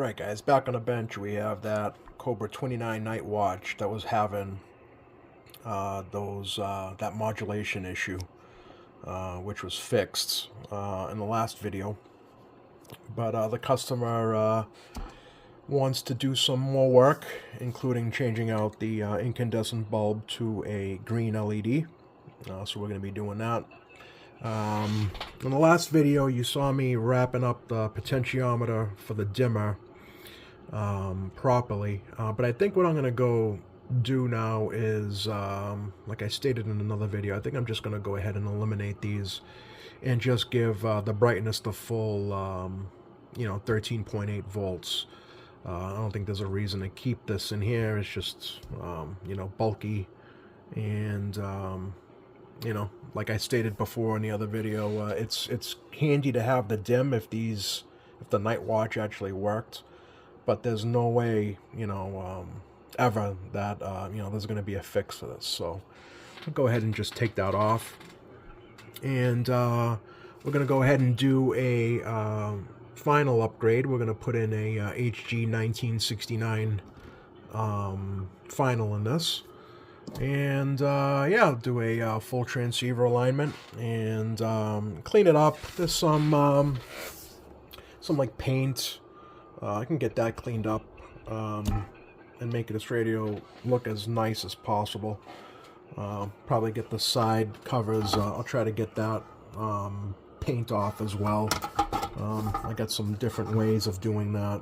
Alright guys, back on the bench we have that Cobra 29 night watch that was having that modulation issue, which was fixed in the last video. But the customer wants to do some more work, including changing out the incandescent bulb to a green LED. So we're going to be doing that. In the last video you saw me wrapping up the potentiometer for the dimmer properly, but I think what I'm going to go do now is, like I stated in another video, I think I'm just going to go ahead and eliminate these and just give the brightness the full 13.8 volts. I don't think there's a reason to keep this in here. It's just bulky, and like I stated before in the other video, it's handy to have the dim if the night watch actually worked, but there's no way ever that there's going to be a fix for this. So I'll go ahead and just take that off, and we're going to go ahead and do a final upgrade. We're going to put in a HG 1969 final in this. And yeah, I'll do a full transceiver alignment and clean it up. There's some like paint. I can get that cleaned up and make this radio look as nice as possible. Probably get the side covers. I'll try to get that paint off as well. I got some different ways of doing that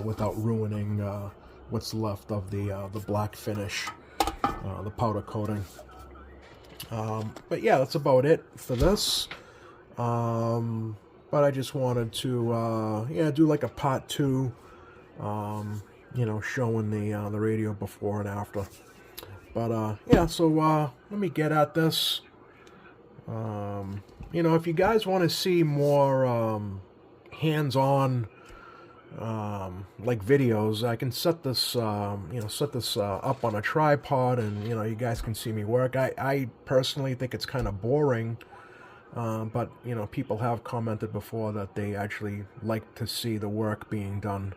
without ruining what's left of the black finish, the powder coating. But yeah, that's about it for this. But I just wanted to do like a part 2, showing the radio before and after. But yeah, so let me get at this. If you guys want to see more hands-on like videos, I can set this up on a tripod, and you guys can see me work. I personally think it's kind of boring, but people have commented before that they actually like to see the work being done.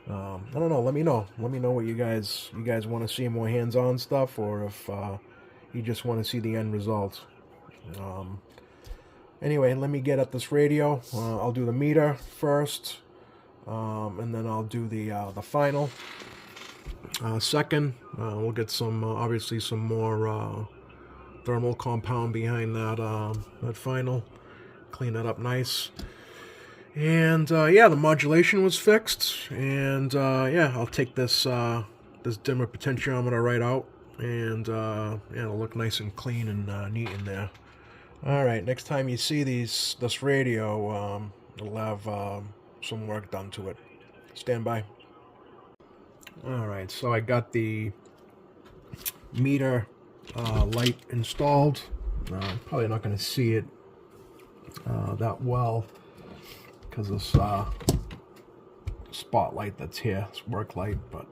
I don't know, let me know what you guys want to see, more hands-on stuff, or if you just want to see the end result. Anyway, let me get at this radio. I'll do the meter first, and then I'll do the final second. We'll get some obviously some more thermal compound behind that final. Clean that up nice. And yeah, the modulation was fixed, and yeah, I'll take this dimmer potentiometer right out, and yeah, it'll look nice and clean and neat in there. Alright, next time you see this radio, it'll have some work done to it. Stand by. Alright, so I got the meter light installed. Probably not going to see it that well because this spotlight that's here, it's work light, but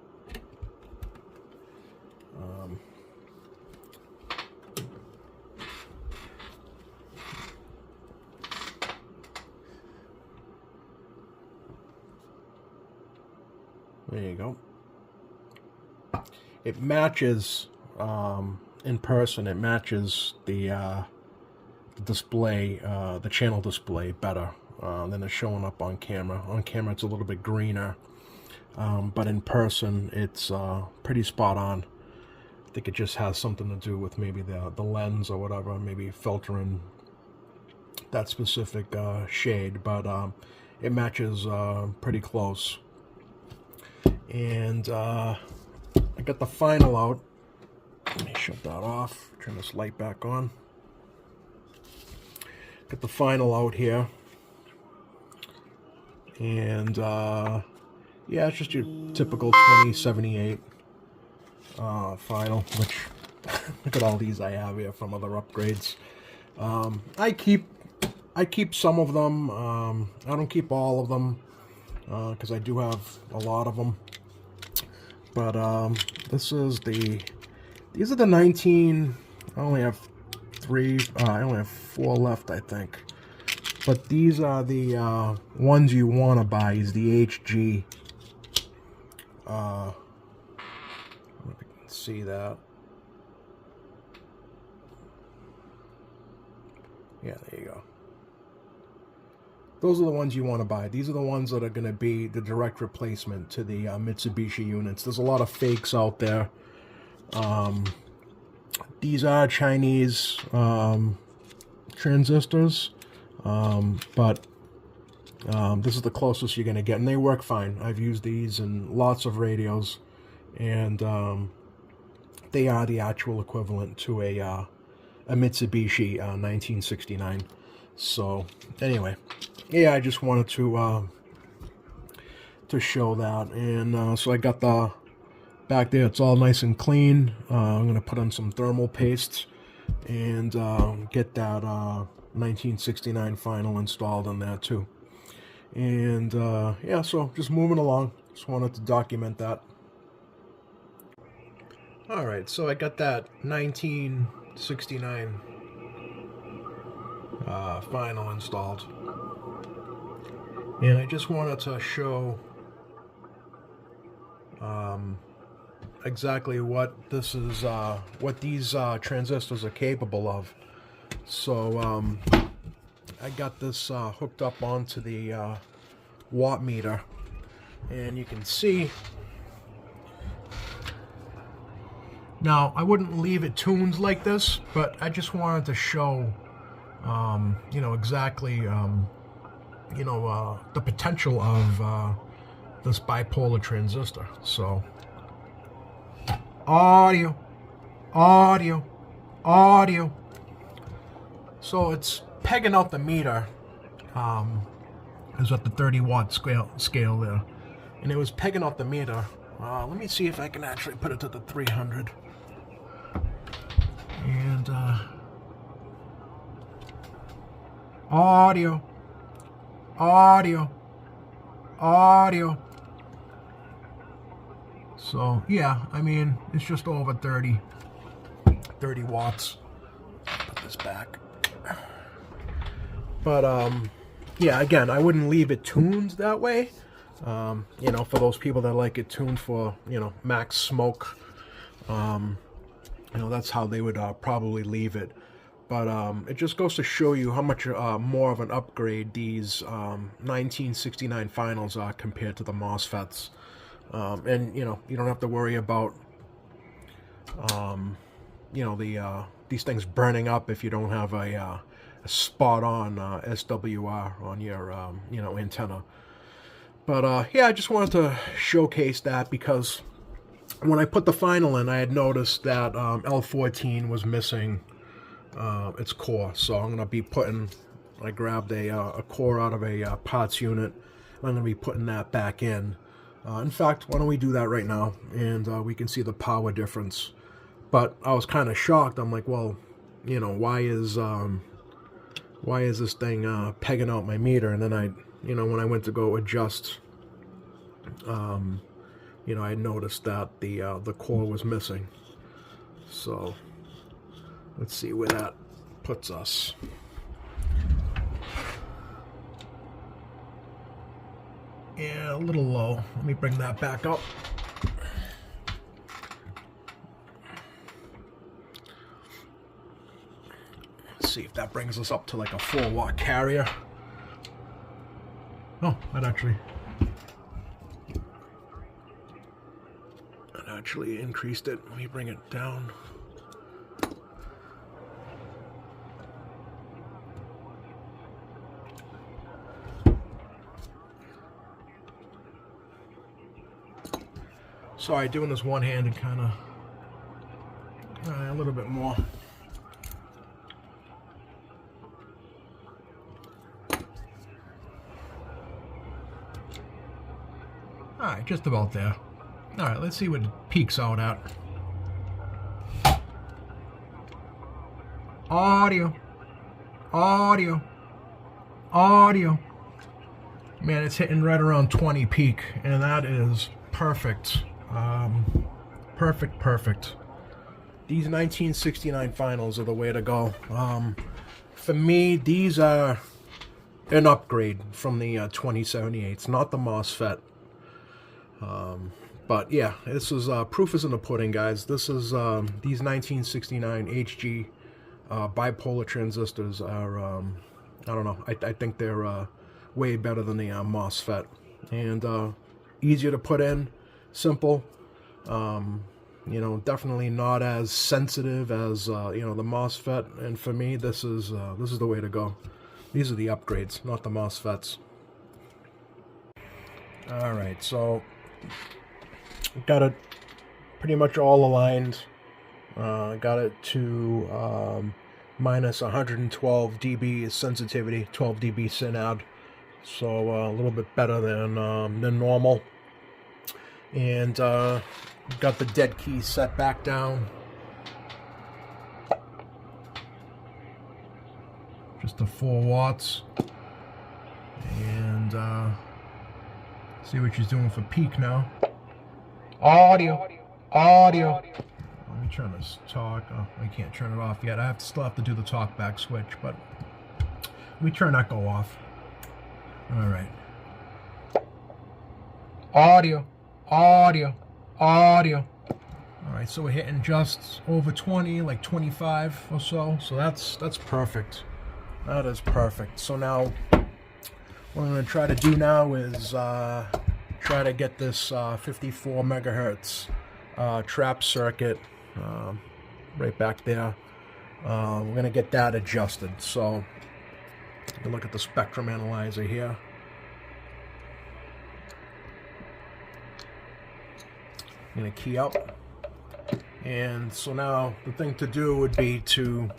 there you go. It matches in person. It matches the display, the channel display better than it's showing up on camera. On camera, it's a little bit greener, but in person, it's pretty spot on. I think it just has something to do with maybe the lens or whatever, maybe filtering that specific shade, but it matches pretty close. And I got the final out. Let me shut that off, turn this light back on. Got the final out here. And yeah, it's just your typical 2078 final, which look at all these I have here from other upgrades. I keep some of them. I don't keep all of them because I do have a lot of them. But these are the 19. I only have 4 left, I think. But these are the ones you want to buy, is the HG. If you can see that. Yeah, there you go. Those are the ones you want to buy. These are the ones that are going to be the direct replacement to the Mitsubishi units. There's a lot of fakes out there. These are Chinese transistors, but this is the closest you're going to get, and they work fine. I've used these in lots of radios, and they are the actual equivalent to a Mitsubishi 1969. So anyway, yeah, I just wanted to show that, and so I got the back there. It's all nice and clean. I'm gonna put on some thermal paste and get that 1969 final installed on that too. And yeah, so just moving along. Just wanted to document that. All right, so I got that 1969 final installed, and I just wanted to show exactly what this is, what these transistors are capable of. So I got this hooked up onto the watt meter, and you can see. Now, I wouldn't leave it tuned like this, but I just wanted to show, you know, exactly, you know, the potential of this bipolar transistor. So, audio, audio, audio. So it's pegging out the meter. Is at the 30 watt scale there, and it was pegging out the meter. Let me see if I can actually put it to the 300. And audio, audio, audio. So yeah, I mean, it's just over 30 watts. Put this back. But yeah, again, I wouldn't leave it tuned that way. You know, for those people that like it tuned for, you know, max smoke, you know, that's how they would probably leave it. But it just goes to show you how much more of an upgrade these 1969 finals are compared to the MOSFETs. And, you know, you don't have to worry about, you know, these things burning up if you don't have a spot-on SWR on your, you know, antenna. But yeah, I just wanted to showcase that because when I put the final in, I had noticed that L14 was missing its core. So I'm going to be putting, I grabbed a core out of a parts unit. I'm going to be putting that back in. In fact, why don't we do that right now, and we can see the power difference. But I was kind of shocked. I'm like, well, you know, why is this thing pegging out my meter? And then I, you know, when I went to go adjust, you know, I noticed that the core was missing. So let's see where that puts us. Yeah, a little low. Let me bring that back up. Let's see if that brings us up to like a 4-watt carrier. Oh, that actually increased it. Let me bring it down. Sorry, doing this one-handed kind of a little bit more. Alright, just about there. Alright, let's see what it peaks out at. Audio. Audio. Audio. Man, it's hitting right around 20 peak, and that is perfect. Perfect. These 1969 finals are the way to go. For me, these are an upgrade from the 2078s, not the MOSFET. But yeah, this is proof is in the pudding, guys. This is these 1969 HG bipolar transistors are I don't know. I think they're way better than the MOSFET, and easier to put in, simple. You know, definitely not as sensitive as you know, the MOSFET. And for me, this is the way to go. These are the upgrades, not the MOSFETs. All right, so got it pretty much all aligned. Got it to minus 112 dB sensitivity, 12 dB synod, so a little bit better than normal. And got the dead key set back down. Just the 4 watts. And see what she's doing for peak now. Audio. Let me turn this talk. Oh, I can't turn it off yet. I still have to do the talk back switch, but let me turn that go off. All right. Audio. All right, so we're hitting just over 20, like 25 or so. So that's perfect. That is perfect. So now what I'm going to try to do now is try to get this 54 megahertz trap circuit right back there. We're going to get that adjusted. So take a look at the spectrum analyzer here. I'm going to key up. And so now the thing to do would be to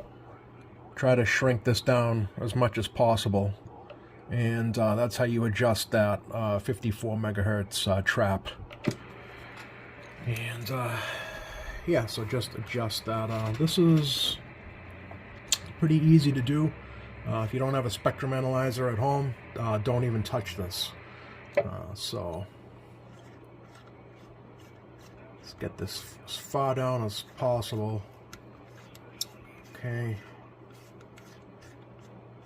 try to shrink this down as much as possible. And that's how you adjust that 54 megahertz trap. And yeah, so just adjust that. This is pretty easy to do. If you don't have a spectrum analyzer at home, don't even touch this. So let's get this as far down as possible. Okay.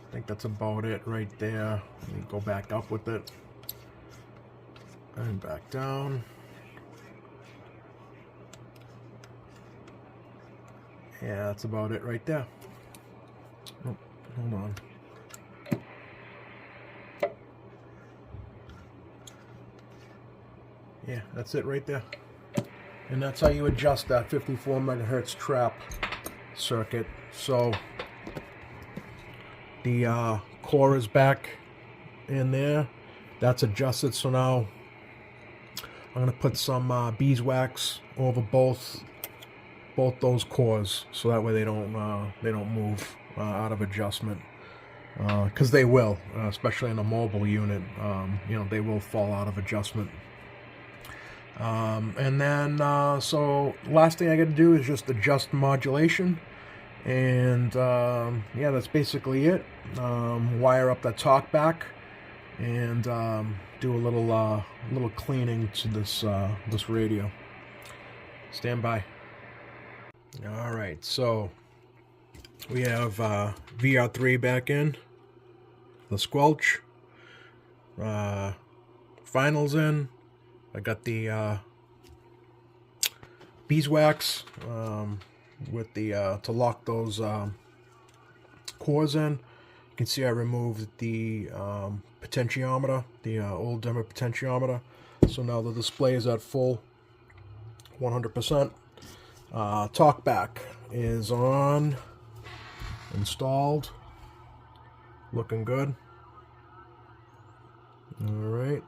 I think that's about it right there. Let me go back up with it. And back down. Yeah, that's about it right there. Oh, hold on. Yeah, that's it right there. And that's how you adjust that 54 megahertz trap circuit. So the core is back in there. That's adjusted. So now I'm going to put some beeswax over both those cores, so that way they don't move out of adjustment. Because they will, especially in a mobile unit. You know, they will fall out of adjustment. And then so last thing I got to do is just adjust modulation. And yeah, that's basically it. Wire up that talk back and do a little cleaning to this radio. Stand by. All right, so we have VR3 back in, the squelch, finals in. I got the beeswax with the to lock those cores in. You can see I removed the potentiometer, the old demo potentiometer. So now the display is at full 100%. Talkback is on, installed, looking good. All right.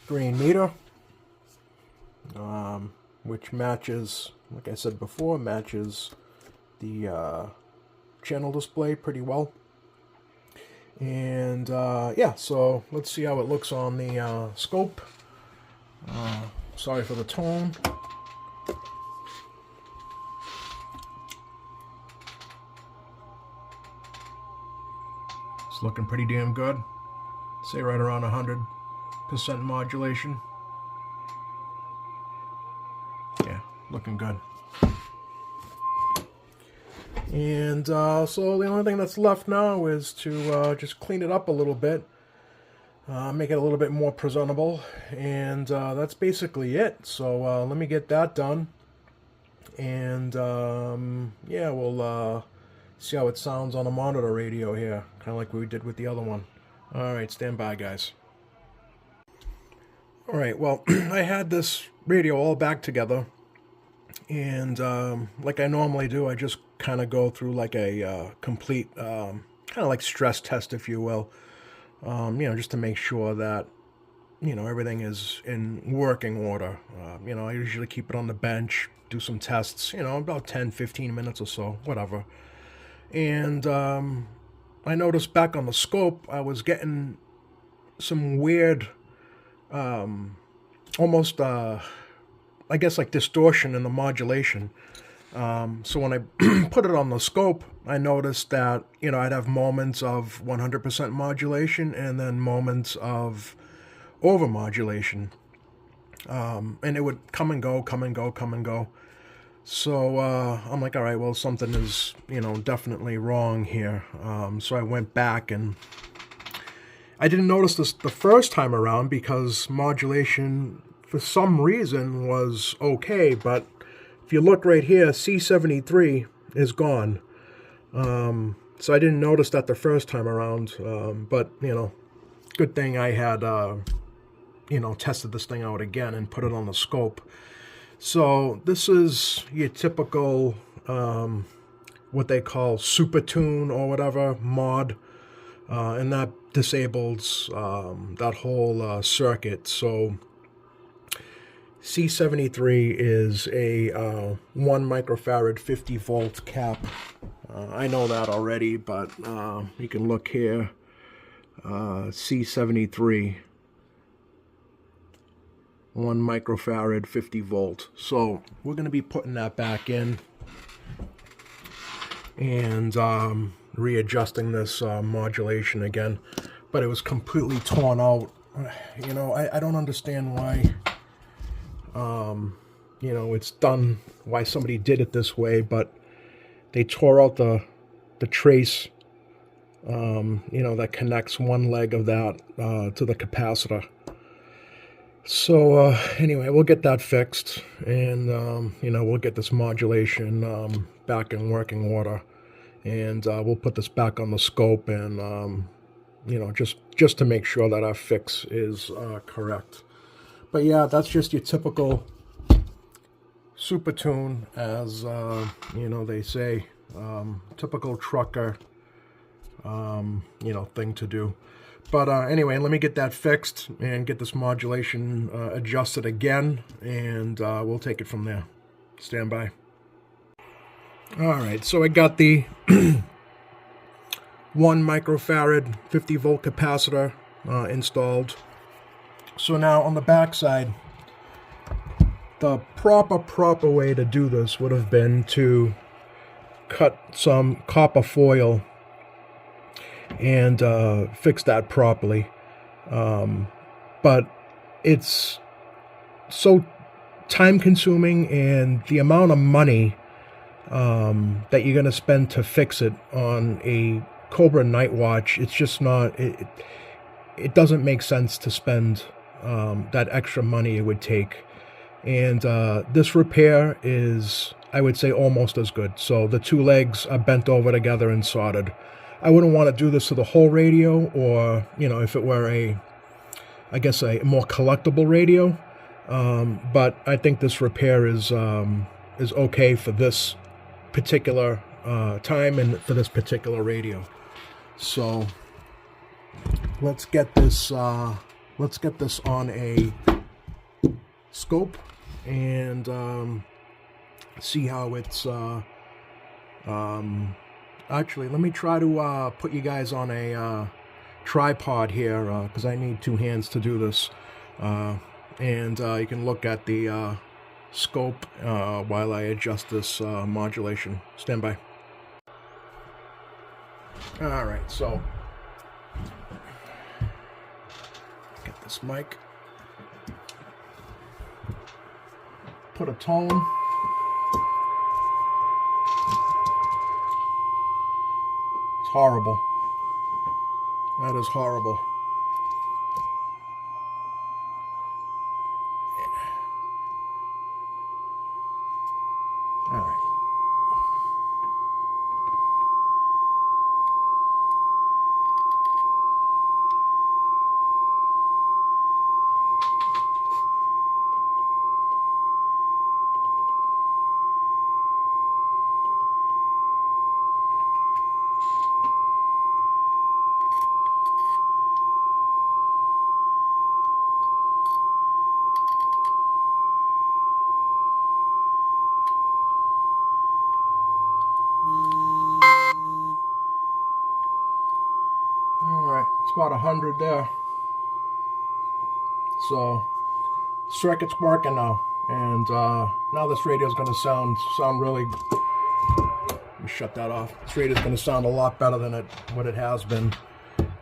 Green meter, which matches, like I said before, matches the channel display pretty well. And yeah, so let's see how it looks on the scope. Sorry for the tone. It's looking pretty damn good. Say right around 100% modulation. Yeah, looking good. And so the only thing that's left now is to just clean it up a little bit, make it a little bit more presentable, and that's basically it. So let me get that done, and yeah, we'll see how it sounds on the monitor radio here, kind of like we did with the other one. All right, stand by, guys. All right, well, I had this radio all back together, and like I normally do, I just kind of go through like a complete kind of like stress test, if you will, just to make sure that, everything is in working order. I usually keep it on the bench, do some tests, about 10, 15 minutes or so, whatever. And I noticed back on the scope, I was getting some weird, almost, I guess, like distortion in the modulation. So when I put it on the scope, I noticed that, I'd have moments of 100% modulation and then moments of overmodulation. And it would come and go, come and go, come and go. So I'm like, all right, well, something is, definitely wrong here. So I went back, and I didn't notice this the first time around because modulation, for some reason, was okay. But if you look right here, C73 is gone. So I didn't notice that the first time around. But, good thing I had, tested this thing out again and put it on the scope. So this is your typical, what they call super tune or whatever, mod, and that disables that whole circuit. So C73 is a 1 microfarad 50 volt cap. I know that already, but you can look here, C73. 1 microfarad 50 volt. So we're going to be putting that back in and readjusting this modulation again. But it was completely torn out. I don't understand why it's done, why somebody did it this way, but they tore out the trace that connects one leg of that to the capacitor. So anyway, we'll get that fixed, and we'll get this modulation back in working order, and we'll put this back on the scope, and just to make sure that our fix is correct. But yeah, that's just your typical super tune, as they say, typical trucker thing to do. But anyway, let me get that fixed and get this modulation adjusted again, and we'll take it from there. Stand by. All right, so I got the 1 microfarad 50 volt capacitor installed. So now on the back side, the proper way to do this would have been to cut some copper foil and fix that properly, but it's so time consuming, and the amount of money that you're going to spend to fix it on a Cobra night watch, it's just not, it doesn't make sense to spend that extra money it would take. And this repair is, I would say, almost as good. So the two legs are bent over together and soldered. I wouldn't want to do this to the whole radio, or, if it were a more collectible radio. But I think this repair is okay for this particular time and for this particular radio. So let's get this on a scope and see how it's actually, let me try to put you guys on a tripod here, because I need two hands to do this. And you can look at the scope while I adjust this modulation. Stand by. Alright, so get this mic. Put a tone. It's horrible. That is horrible. All right. Alright, it's about 100 there. So, circuit's working now. And now this radio is going to sound really... Let me shut that off. This radio is going to sound a lot better than what it has been.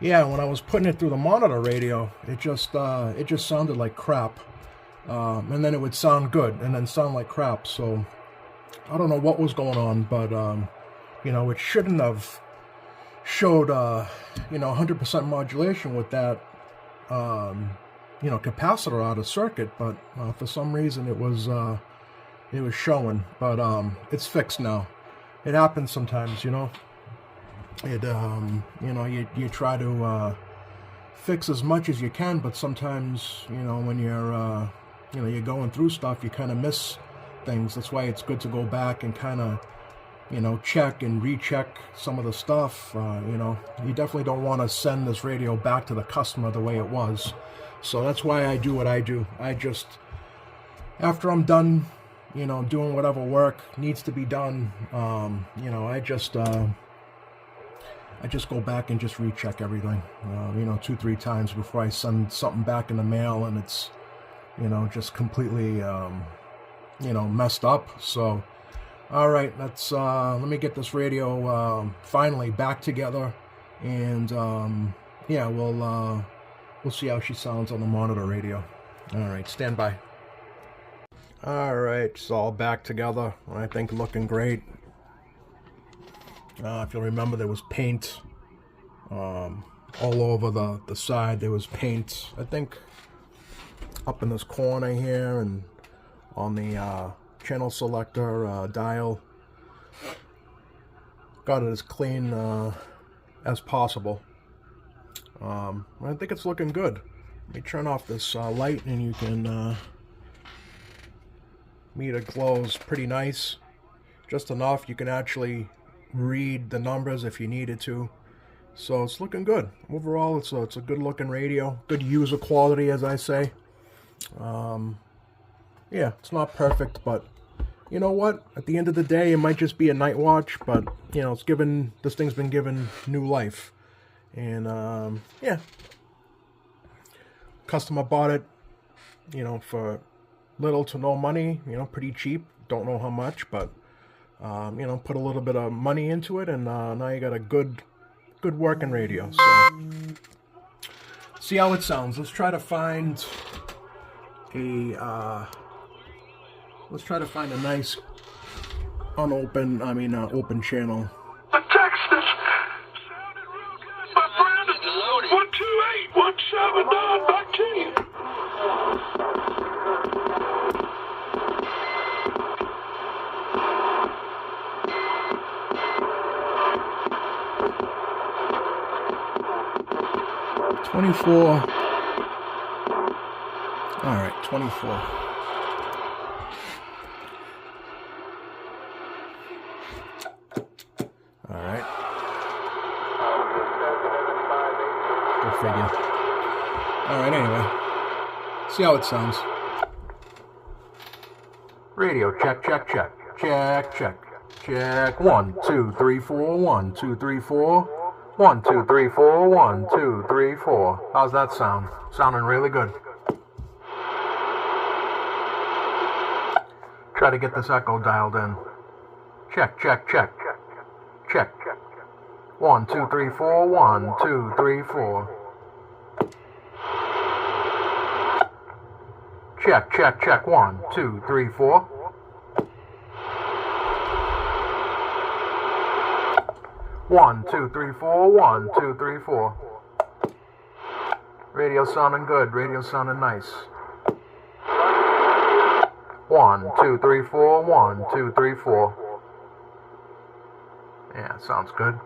Yeah, when I was putting it through the monitor radio, it just sounded like crap. And then it would sound good, and then sound like crap. So, I don't know what was going on, but, you know, it shouldn't have showed, you know, 100% modulation with that, you know, capacitor out of circuit, but for some reason it was showing. But it's fixed now. It happens sometimes, you know. It, you know, you try to fix as much as you can, but sometimes, you know, when you're, you know, you're going through stuff, you kind of miss things. That's why it's good to go back and kind of, you know, check and recheck some of the stuff. You know, you definitely don't want to send this radio back to the customer the way it was. So that's why I do what I do. I just, after I'm done, you know, doing whatever work needs to be done, you know, I just go back and just recheck everything, you know, 2-3 times before I send something back in the mail and it's, you know, just completely, you know, messed up. So, all right, let's let me get this radio finally back together, and yeah, we'll see how she sounds on the monitor radio. All right, stand by. All right, it's all back together. I think looking great. If you'll remember, there was paint all over the side. There was paint, I think, up in this corner here and on the channel selector dial. Got it as clean as possible. I think it's looking good. Let me turn off this light and you can meter glows pretty nice. Just enough you can actually read the numbers if you needed to. So it's looking good. Overall, it's a good looking radio. Good user quality, as I say. Yeah, it's not perfect, but you know what? At the end of the day, it might just be a night watch, but you know, this thing's been given new life. And yeah, customer bought it, you know, for little to no money, you know, pretty cheap. Don't know how much, but you know, put a little bit of money into it, and now you got a good working radio. So see how it sounds. Let's try to find a nice open channel. The Texas sounded real good, my friend. 128-179, back to you. All right, 24. All right. Go figure. All right, anyway. See how it sounds. Radio check, check, check. Check, check. Check. 1, 2, 3, 4. 1, 2, 3, 4. 1, 2, 3, 4. 1, 2, 3, 4. How's that sound? Sounding really good. Try to get this echo dialed in. Check, check, check. Check. 1, 2, 3, 4. 1, 2, 3, 4. Check, check, check. 1, 2, 3, 4. 1, 2, 3, 4, 1, 2, 3, 4. Radio sounding good, radio sounding nice. 1, 2, 3, 4, 1, 2, 3, 4. Yeah, sounds good.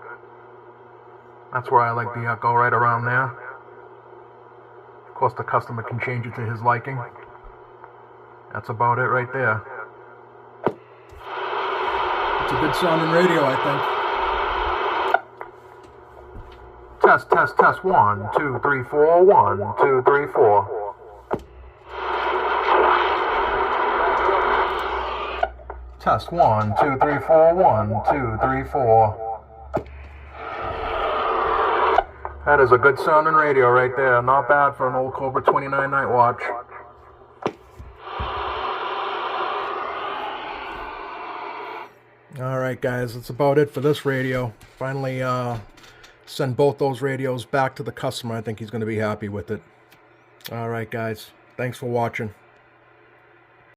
That's where I like the echo, right around there. Of course, the customer can change it to his liking. That's about it right there. It's a good sounding radio, I think. Test, test, test. 1, 2, 3, 4. 1, 2, 3, 4. Test 1, 2, 3, 4. 1, 2, 3, 4. That is a good sounding radio right there. Not bad for an old Cobra 29 night watch. Alright guys, that's about it for this radio. Finally send both those radios back to the customer. I think he's going to be happy with it. Alright guys, thanks for watching.